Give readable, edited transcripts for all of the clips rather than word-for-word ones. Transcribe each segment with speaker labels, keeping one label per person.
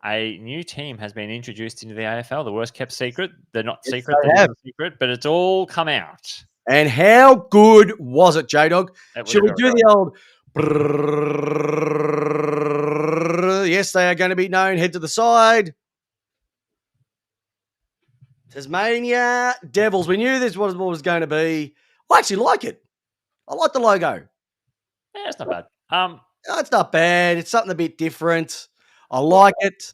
Speaker 1: a new team has been introduced into the AFL. The worst kept secret. They're not
Speaker 2: Yes,
Speaker 1: secret.
Speaker 2: they
Speaker 1: They're
Speaker 2: have.
Speaker 1: not secret, but it's all come out.
Speaker 2: And how good was it, Jdog?
Speaker 1: It was
Speaker 2: Should we
Speaker 1: very
Speaker 2: do
Speaker 1: good.
Speaker 2: the old? Brrrr? Yes, they are going to be known. Head to the side. Tasmania Devils. We knew this was what it was going to be. I actually like it. I like the logo.
Speaker 1: Yeah, it's not bad.
Speaker 2: It's not bad. It's something a bit different. I like it.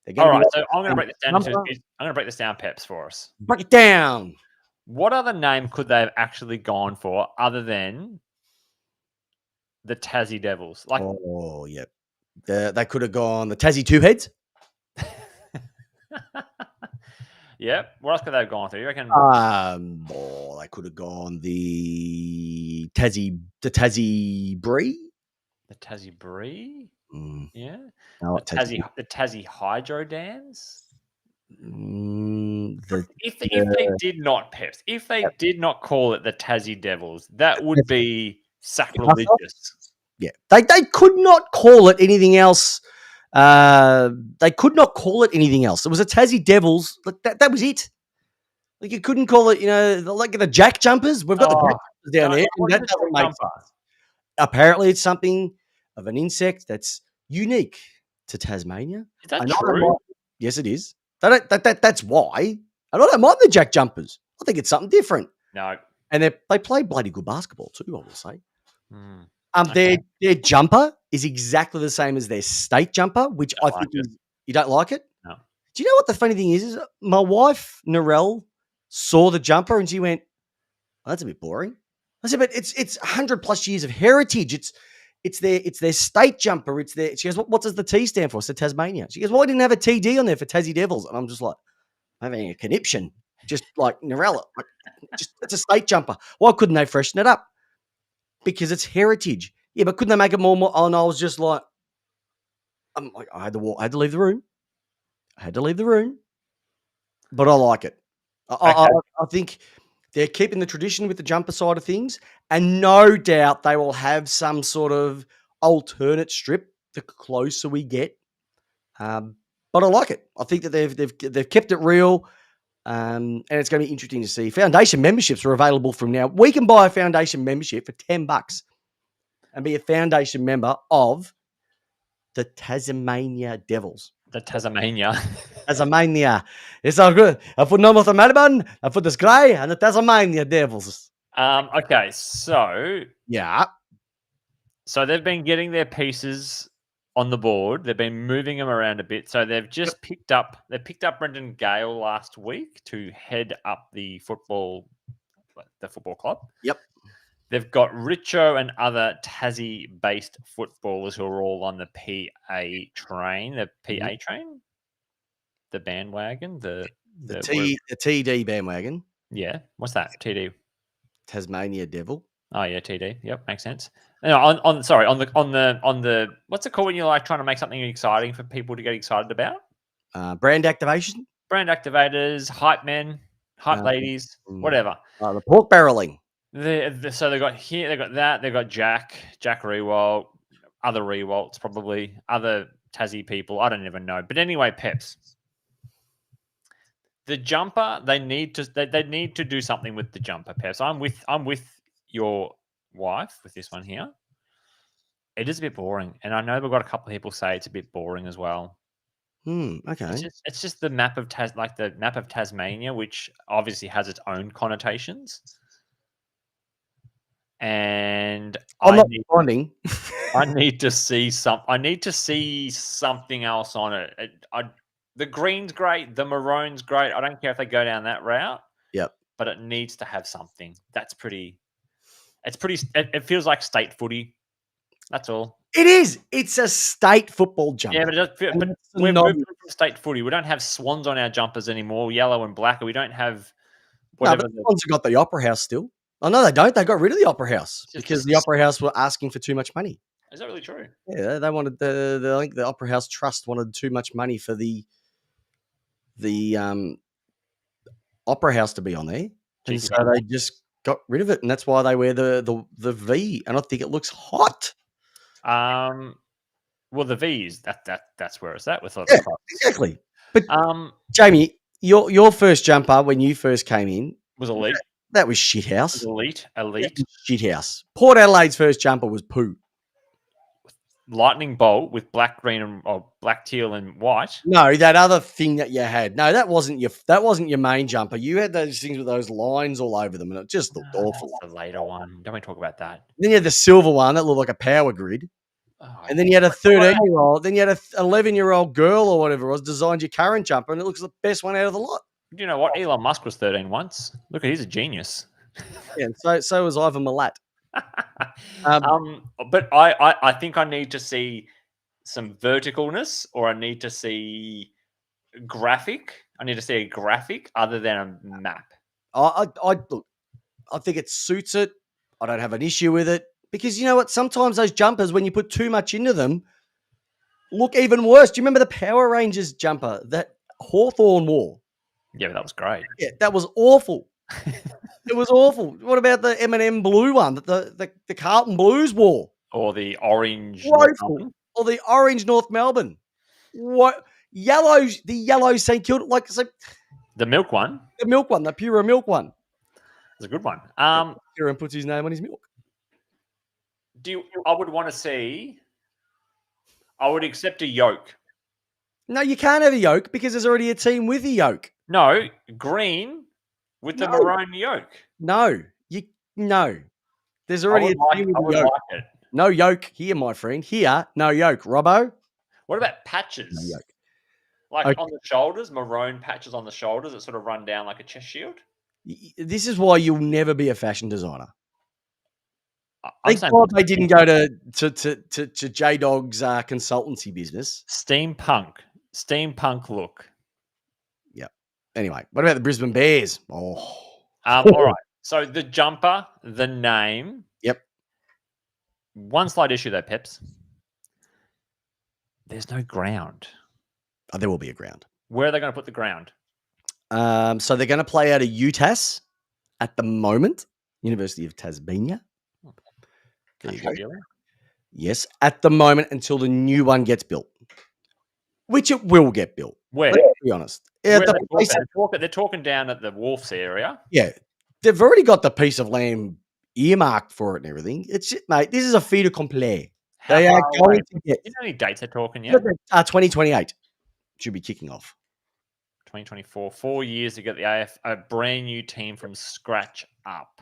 Speaker 2: They're
Speaker 1: All
Speaker 2: going to
Speaker 1: right,
Speaker 2: be
Speaker 1: so I'm going to break this down.
Speaker 2: number.
Speaker 1: I'm going to break this down, Peps, for us.
Speaker 2: Break it down.
Speaker 1: What other name could they have actually gone for other than the Tassie Devils? Like,
Speaker 2: Oh, yeah. They could have gone the Tassie Two Heads.
Speaker 1: yeah. What else could they have gone through? You reckon?
Speaker 2: They could have gone the Tassie Brie.
Speaker 1: The Tassie Brie?
Speaker 2: Mm.
Speaker 1: Yeah.
Speaker 2: No,
Speaker 1: The Tassie Hydro Dams? If they did not, Peps, if they did not call it the Tassie Devils, that would be sacrilegious.
Speaker 2: Yeah. They could not call it anything else. They could not call it anything else. It was a Tassie Devils. That was it. Like you couldn't call it, like the Jack Jumpers. We've got the Jack Jumpers down there. And that doesn't make sense. Apparently, it's something of an insect that's unique to Tasmania.
Speaker 1: Is that true?
Speaker 2: Yes, it is. That's why. And I don't mind the Jack Jumpers. I think it's something different.
Speaker 1: No.
Speaker 2: And they play bloody good basketball too, I will say.
Speaker 1: Okay.
Speaker 2: Their jumper is exactly the same as their state jumper, which I think you don't like it?
Speaker 1: No.
Speaker 2: Do you know what the funny thing is my wife, Narelle, saw the jumper and she went, oh, that's a bit boring. I said, but it's 100+ years of heritage. It's their state jumper. She goes, what does the T stand for? I said Tasmania. She goes, well, I didn't have a TD on there for Tassie Devils. And I'm just like, having a conniption. Just like Narella. It's a state jumper. Why couldn't they freshen it up? Because it's heritage. Yeah, but couldn't they make it more? And I was just like, I had to leave the room. But I like it. I think they're keeping the tradition with the jumper side of things, and no doubt they will have some sort of alternate strip the closer we get. But I like it. I think that they've kept it real, and it's going to be interesting to see. Foundation memberships are available from now. We can buy a foundation membership for $10 and be a foundation member of the Tasmania Devils.
Speaker 1: The Tasmania.
Speaker 2: Tasmania. It's all good. I put North Melbourne, I put the Sky, and the Tasmania Devils.
Speaker 1: Okay, so
Speaker 2: yeah.
Speaker 1: So they've been getting their pieces on the board. They've been moving them around a bit. So they've just picked up Brendan Gale last week to head up the football club.
Speaker 2: Yep.
Speaker 1: They've got Richo and other Tassie-based footballers who are all on the PA train. The PA train? The bandwagon? The
Speaker 2: TD bandwagon.
Speaker 1: Yeah. What's that? TD?
Speaker 2: Tasmania Devil.
Speaker 1: Oh yeah, TD. Yep, makes sense. No, on the what's it called when you're like trying to make something exciting for people to get excited about?
Speaker 2: Brand activation.
Speaker 1: Brand activators, hype men, hype ladies, whatever.
Speaker 2: The pork barreling.
Speaker 1: So they've got that. They've got Jack Rewalt, other Rewalts probably, other Tassie people. I don't even know. But anyway, Peps. The jumper, they need to do something with the jumper, Peps. I'm with your wife with this one here. It is a bit boring, and I know we've got a couple of people say it's a bit boring as well.
Speaker 2: Okay.
Speaker 1: It's just the map of the map of Tasmania, which obviously has its own connotations. And
Speaker 2: I'm not responding.
Speaker 1: I need to see something else on it. The green's great, the maroon's great. I don't care if they go down that route.
Speaker 2: Yep.
Speaker 1: But it needs to have something. It feels like state footy. That's all.
Speaker 2: It is. It's a state football jumper.
Speaker 1: Yeah, but we're moving from state footy. We don't have swans on our jumpers anymore, yellow and black. We don't have whatever.
Speaker 2: No, the Swans have got the Opera House still. Oh, no, they don't. They got rid of the Opera House because the Opera House were asking for too much money.
Speaker 1: Is that really true?
Speaker 2: Yeah, they wanted I think the Opera House Trust wanted too much money for the Opera House to be on there. And so they just got rid of it. And that's why they wear the V. And I think it looks hot.
Speaker 1: Well, the V is that's where it's at with all
Speaker 2: Yeah,
Speaker 1: the clubs.
Speaker 2: exactly. But
Speaker 1: Um,
Speaker 2: Jamie, your first jumper when you first came in,
Speaker 1: was elite.
Speaker 2: that was shithouse.
Speaker 1: Was elite.
Speaker 2: That
Speaker 1: Elite.
Speaker 2: was shithouse. Port Adelaide's first jumper was poo.
Speaker 1: Lightning bolt with black, green, and black, teal, and white.
Speaker 2: No, that other thing that you had. No, that wasn't your main jumper. You had those things with those lines all over them, and it just looked awful.
Speaker 1: That's the later one. Don't we talk about that?
Speaker 2: Then you had the silver one that looked like a power grid.
Speaker 1: Oh,
Speaker 2: And then you had a 13-year-old, then you had a 11-year-old girl or whatever it was designed your current jumper, and it looks like the best one out of the lot.
Speaker 1: you know what? Elon Musk was 13 once. Look, he's a genius.
Speaker 2: Yeah, and so was Ivan Milat.
Speaker 1: But I think I need to see some verticalness, or I need to see graphic. I need to see a graphic other than a map.
Speaker 2: Look, I think it suits it. I don't have an issue with it because you know what? Sometimes those jumpers, when you put too much into them, look even worse. Do you remember the Power Rangers jumper that Hawthorne wore?
Speaker 1: Yeah, but that was great.
Speaker 2: Yeah, that was awful. It was awful. What about the M&M blue one that the Carlton Blues wore?
Speaker 1: Or the orange.
Speaker 2: Woeful. Or the orange North Melbourne. What yellow? The yellow St Kilda, like so,
Speaker 1: the milk one.
Speaker 2: the milk one, the Pura milk one.
Speaker 1: It's a good one.
Speaker 2: Kieran puts his name on his milk.
Speaker 1: I would want to see. I would accept a yoke.
Speaker 2: No, you can't have a yoke because there's already a team with a yoke.
Speaker 1: No, green with the maroon yoke.
Speaker 2: No. There's already a team with a yoke.
Speaker 1: Like it.
Speaker 2: No yoke here, my friend. Here, no yoke. Robbo?
Speaker 1: What about patches?
Speaker 2: No yoke.
Speaker 1: Like on the shoulders, maroon patches on the shoulders that sort of run down like a chest shield?
Speaker 2: This is why you'll never be a fashion designer.
Speaker 1: Thank
Speaker 2: God they didn't go to Jdog's consultancy business.
Speaker 1: Steampunk look.
Speaker 2: Yeah. Anyway, what about the Brisbane Bears? Oh.
Speaker 1: All right. So the jumper, the name.
Speaker 2: Yep.
Speaker 1: One slight issue though, Peps. There's no ground.
Speaker 2: Oh, there will be a ground.
Speaker 1: Where are they going to put the ground?
Speaker 2: So they're going to play out of UTAS at the moment, University of Tasmania. There you go. Yes, at the moment until the new one gets built, which it will get built.
Speaker 1: Where?
Speaker 2: Let's be honest. Yeah,
Speaker 1: they're talking down at the Wharfs area.
Speaker 2: Yeah, they've already got the piece of land earmarked for it and everything. It's mate. This is a fait accompli. They are going to get.
Speaker 1: You know any dates they're talking yet?
Speaker 2: 2028 should be kicking off.
Speaker 1: 2024, 4 years to get a brand new team from scratch up.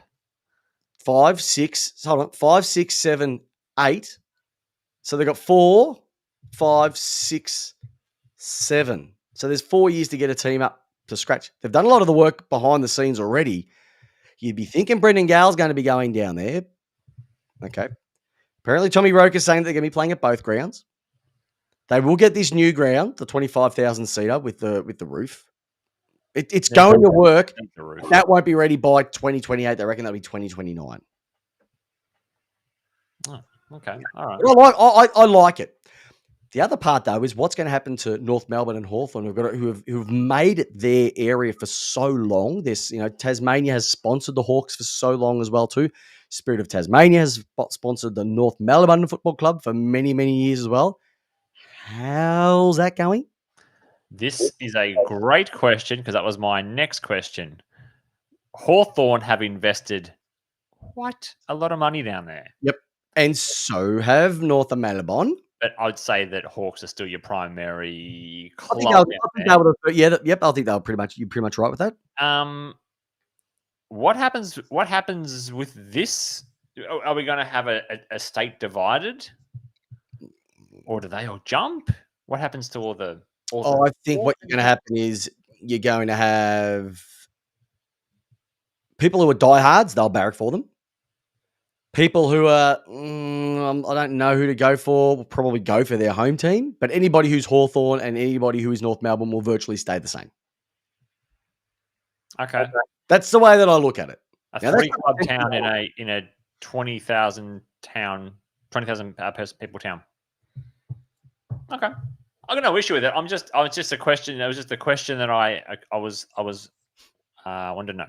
Speaker 2: 5, 6, 7, 8. So they've got 4, 5, 6, 7. So there's 4 years to get a team up to scratch. They've done a lot of the work behind the scenes already. You'd be thinking Brendan Gale's going to be going down there. Okay. Apparently Tommy Roker's saying they're going to be playing at both grounds. They will get this new ground, the 25,000 seater with the roof. It's going to work. That won't be ready by 2028. They reckon that'll be 2029.
Speaker 1: Oh, okay. All right.
Speaker 2: I like it. The other part, though, is what's going to happen to North Melbourne and Hawthorn, who've made it their area for so long. Tasmania has sponsored the Hawks for so long as well, too. Spirit of Tasmania has sponsored the North Melbourne Football Club for many, many years as well. How's that going?
Speaker 1: This is a great question because that was my next question. Hawthorn have invested quite a lot of money down there.
Speaker 2: Yep. And so have North Melbourne.
Speaker 1: But I'd say that Hawks are still your primary club.
Speaker 2: I think they'll you're pretty much right with that.
Speaker 1: What happens with this? Are we going to have a state divided? Or do they all jump? What happens to all the...
Speaker 2: I think what you're going to happen is you're going to have people who are diehards, they'll barrack for them. People who are, I don't know who to go for, will probably go for their home team. But anybody who's Hawthorn and anybody who is North Melbourne will virtually stay the same.
Speaker 1: Okay.
Speaker 2: That's the way that I look at it.
Speaker 1: A 3-club town in a 20,000 people town. Okay. I got no issue with it. It was just a question. That was just a question that I wanted to know.